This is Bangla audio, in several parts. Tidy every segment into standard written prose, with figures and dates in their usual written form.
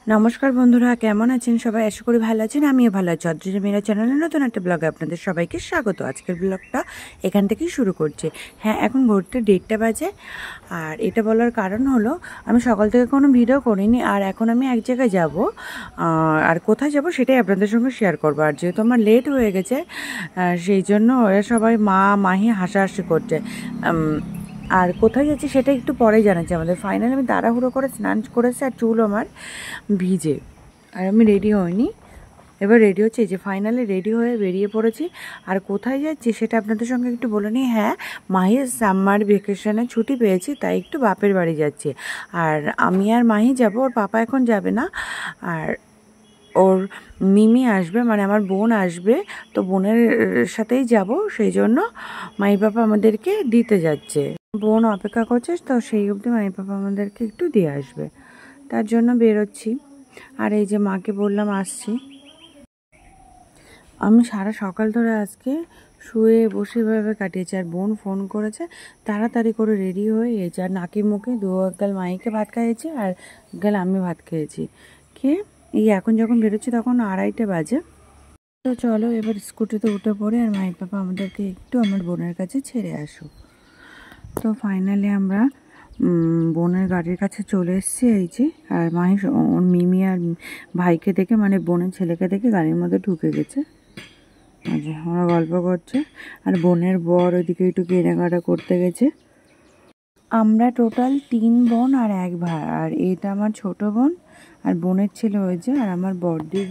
নমস্কার বন্ধুরা, কেমন আছেন সবাই? আশা করি ভালো আছেন। আমিও ভালো আছি। অদ্রিজা মেরা চ্যানেলের নতুন একটা ব্লগে আপনাদের সবাইকে স্বাগত। আজকের ব্লগটা এখান থেকেই শুরু করছি। হ্যাঁ, এখন ঘুরতে 1:30 বাজে। আর এটা বলার কারণ হলো, আমি সকাল থেকে কোনো ভিডিও করিনি। আর এখন আমি এক জায়গায় যাব, আর কোথায় যাব সেটাই আপনাদের সঙ্গে শেয়ার করবো। আর যেহেতু আমার লেট হয়ে গেছে, সেই জন্য ওরা সবাই মাহি হাসাহাসি করছে। আর কোথায় যাচ্ছি সেটা একটু পরে জানাচ্ছি আমাদের। ফাইনালি আমি তাড়াহুড়ো করে স্নান করেছি, আর চুল আমার ভিজে, আর আমি রেডি হইনি। এবার রেডি হচ্ছে, এই যে ফাইনালি রেডি হয়ে বেরিয়ে পড়েছি। আর কোথায় যাচ্ছি সেটা আপনাদের সঙ্গে একটু বলে নিই। হ্যাঁ, মাহির সামার ভ্যাকেশনে ছুটি পেয়েছি, তাই একটু বাপের বাড়ি যাচ্ছি। আর আমি আর মাহি যাব, ওর পাপা এখন যাবে না। আর ওর মিমি আসবে, মানে আমার বোন আসবে, তো বোনের সাথেই যাব। সেই জন্য মাহি পাপা আমাদেরকে দিতে যাচ্ছে। বোন অপেক্ষা করছে, তো সেই অবধি মাহি পাপা আমাদেরকে একটু দিয়ে আসবে, তার জন্য বেরোচ্ছি। আর এই যে মাকে বললাম আসছি। আমি সারা সকাল ধরে আজকে শুয়ে বসে ভাবে কাটিয়েছি। আর বোন ফোন করেছে, তাড়াতাড়ি করে রেডি হয়ে এই যে নাকি মুখে দু গাল মাইকে ভাত খাইয়েছি, আর গাল আমি ভাত খেয়েছি। খেয়ে এই এখন যখন বেরোচ্ছি তখন 2:30 বাজে। তো চলো এবার স্কুটিতে উঠে পড়ে, আর মাই পাপা আমাদেরকে একটু আমার বোনের কাছে ছেড়ে আসুক। তো ফাইনালি আমরা বোনের গাড়ির কাছে চলে এসেছি। এই যে, আর মাহি ওর মিমি আর ভাইকে দেখে, মানে বোনের ছেলেকে দেখে গাড়ির মধ্যে ঢুকে গেছে। আচ্ছা, ওরা গল্প করছে। আর বোনের বর ওইদিকে একটু কেনাকাটা করতে গেছে। আমরা টোটাল 3 বোন আর 1 ভাই। আর এটা আমার ছোট বোন, আর বোনের ছেলে হয়েছে। আর আমার বড়দির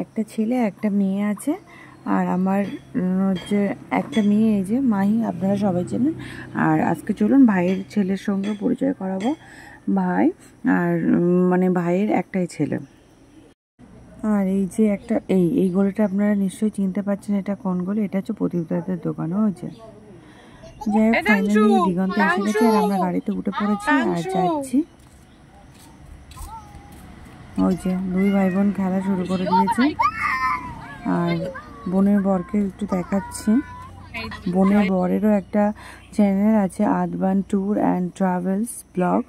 একটা ছেলে একটা মেয়ে আছে। আর আমার হচ্ছে একটা মেয়ে, এই যে মাহি, আপনারা সবাই চেনেন। আর আজকে চলুন ভাইয়ের ছেলের সঙ্গে পরিচয় করাবো। ভাই, আর মানে ভাইয়ের একটাই ছেলে। আর এই যে একটা এই গলিটা আপনারা নিশ্চয়ই চিনতে পারছেন, এটা কোন গলি? এটা হচ্ছে প্রদীপদাদের দোকান। হয়েছে, যাই হোক ফাইনালি দিগন্ত এসে গেছে, আর আমরা গাড়িতে উঠে পড়েছি আর যাচ্ছি। ওই যে 2 ভাই বোন খেলা শুরু করে দিয়েছে। আর বোনের বরকে একটু দেখাচ্ছি। বোনের বরেরও একটা চ্যানেল আছে, আদবান ট্যুর অ্যান্ড ট্রাভেলস ব্লগ।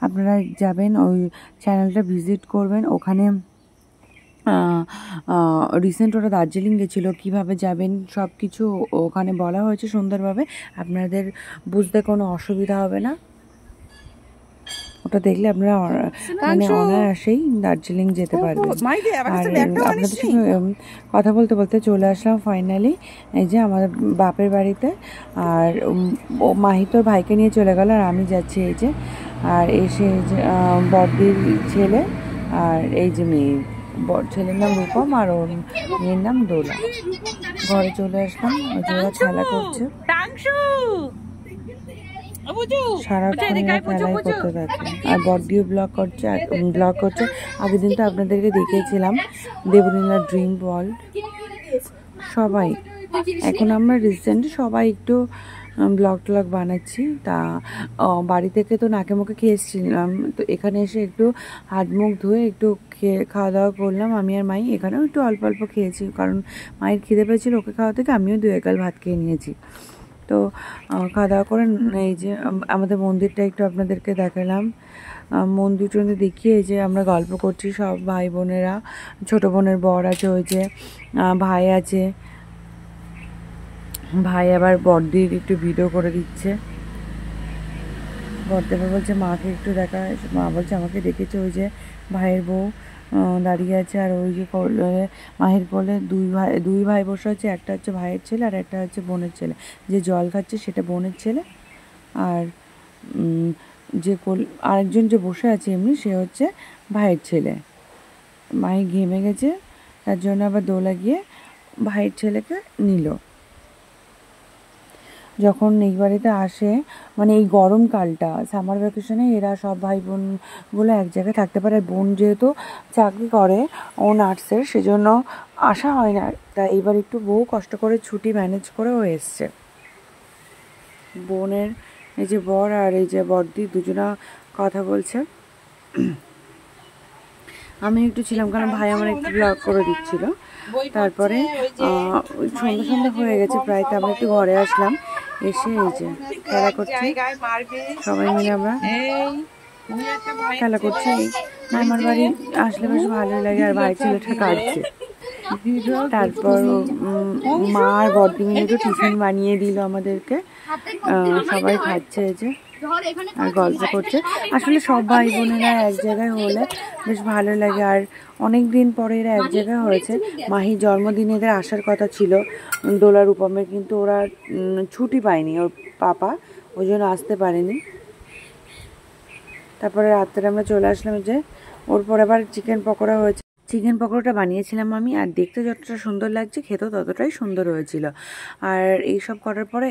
আপনারা যাবেন, ওই চ্যানেলটা ভিজিট করবেন। ওখানে রিসেন্ট ওরা দার্জিলিং গেছিলো, কীভাবে যাবেন সব কিছু ওখানে বলা হয়েছে সুন্দরভাবে। আপনাদের বুঝতে কোনো অসুবিধা হবে না। ওটা দেখলে আপনারা মানে অনায়াসেই দার্জিলিং যেতে পারবেন। আর আপনাদের সঙ্গে কথা বলতে বলতে চলে আসলাম ফাইনালি এই যে আমাদের বাপের বাড়িতে। আর মাহি তো ভাইকে নিয়ে চলে গেল, আর আমি যাচ্ছি এই যে। আর এসে এই যে বড়দির ছেলে, আর এই যে মেয়ে। ছেলের নাম রূপম, আর ওর মেয়ের নাম দোলা। ঘরে চলে আসলাম, ওরা খেলা করছে, সারাক্ষণ খেলাই করতে থাকে। আর বড়দিও ব্লগ করছে, আগের দিন তো আপনাদেরকে দেখিয়েছিলাম দেবলীলা ড্রিম ওয়ার্ল্ড। সবাই এখন আমরা রিসেন্ট সবাই একটু ব্লগ ট্লগ বানাচ্ছি। তা বাড়ি থেকে তো নাকে মুখে খেয়ে এসেছিলাম, তো এখানে এসে একটু হাত মুখ ধুয়ে একটু খাওয়া দাওয়া করলাম আমি আর মাই। এখানেও একটু অল্প অল্প খেয়েছি, কারণ মায়ের খিদে পেয়েছিল, ওকে খাওয়া থেকে আমিও 2 গাল ভাত খেয়ে নিয়েছি। তো খাওয়া দাওয়া করে এই যে আমাদের মন্দিরটা একটু আপনাদেরকে দেখালাম। মন্দির টন্দির দেখিয়ে এই যে আমরা গল্প করছি সব ভাই বোনেরা। ছোটো বোনের বর আছে, ওই যে ভাই আছে, ভাই আবার বড়দির একটু ভিডিও করে দিচ্ছে। বড়দেবা বলছে মাকে একটু দেখা, মা বলছে আমাকে দেখেছে। ওই যে ভাইয়ের বউ দাঁড়িয়ে আছে, আর ওই যে মাহির কোলে 2 ভাই বসে আছে। একটা হচ্ছে ভাইয়ের ছেলে, আর একটা হচ্ছে বোনের ছেলে। যে জল খাচ্ছে সেটা বোনের ছেলে, আর যে আরেকজন যে বসে আছে এমনি, সে হচ্ছে ভাইয়ের ছেলে। মাহি ঘেমে গেছে, তার জন্য আবার দোলা গিয়ে ভাইয়ের ছেলেকে নিল। যখন এই বাড়িতে আসে, মানে এই গরমকালটা সামার ভ্যাকেশনে, এরা সব ভাই বোনগুলো এক জায়গায় থাকতে পারে। বোন যেহেতু চাকরি করে, ও নার্সের, সেজন্য আসা হয় না। তা এইবার একটু বহু কষ্ট করে ছুটি ম্যানেজ করে ও এসছে। বোনের এই যে বর আর এই যে বড়দি দুজনা কথা বলছে। আমি একটু ছিলাম, কারণ ভাই আমার একটু ব্লগ করে দিচ্ছিল। তারপরে সন্ধ্যা হয়ে গেছে প্রায়, তো আমরা একটু ঘরে আসলাম। এসে এই যে খেলা করছি সবাই মিলে আমরা। খেলা করছে। মামার বাড়ি আসলে বেশ ভালোই লাগে, আর ভাই ছেলেটা কাটছে। তারপর মা আর বড়দি মিলে একটু টিফিন বানিয়ে দিল আমাদেরকে, সবাই খাচ্ছে এই যে আর গল্প করছে। আসলে সব ভাই বোনেরা এক জায়গায় হলে বেশ ভালো লাগে, আর অনেক দিন পরে এরা এক জায়গায় হয়েছে। মাহির জন্মদিনে এদের আসার কথা ছিল দোলার উপমের, কিন্তু ওরা ছুটি পায়নি ওর পাপা, ওই জন্য আসতে পারেনি। তারপরে রাত্রে আমরা চলে আসলাম যে ওর পর আবার চিকেন পকোড়া হয়েছে। চিকেন পকোড়াটা বানিয়েছিলাম আমি, আর দেখতে যতটা সুন্দর লাগছে খেতেও ততটাই সুন্দর হয়েছিল। আর এইসব করার পরে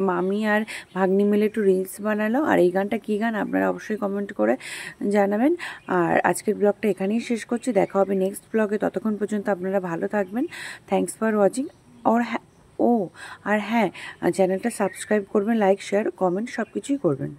মামি আর ভাগ্নি মিলে একটু রিলস বানালো। আর এই গানটা কী গান আপনারা অবশ্যই কমেন্ট করে জানাবেন। আর আজকের ব্লগটা এখানেই শেষ করছি, দেখা হবে নেক্সট ব্লগে। ততক্ষণ পর্যন্ত আপনারা ভালো থাকবেন। Thanks for watching. আর হ্যাঁ, চ্যানেলটা সাবস্ক্রাইব করবেন, লাইক শেয়ার কমেন্ট সব কিছুই করবেন।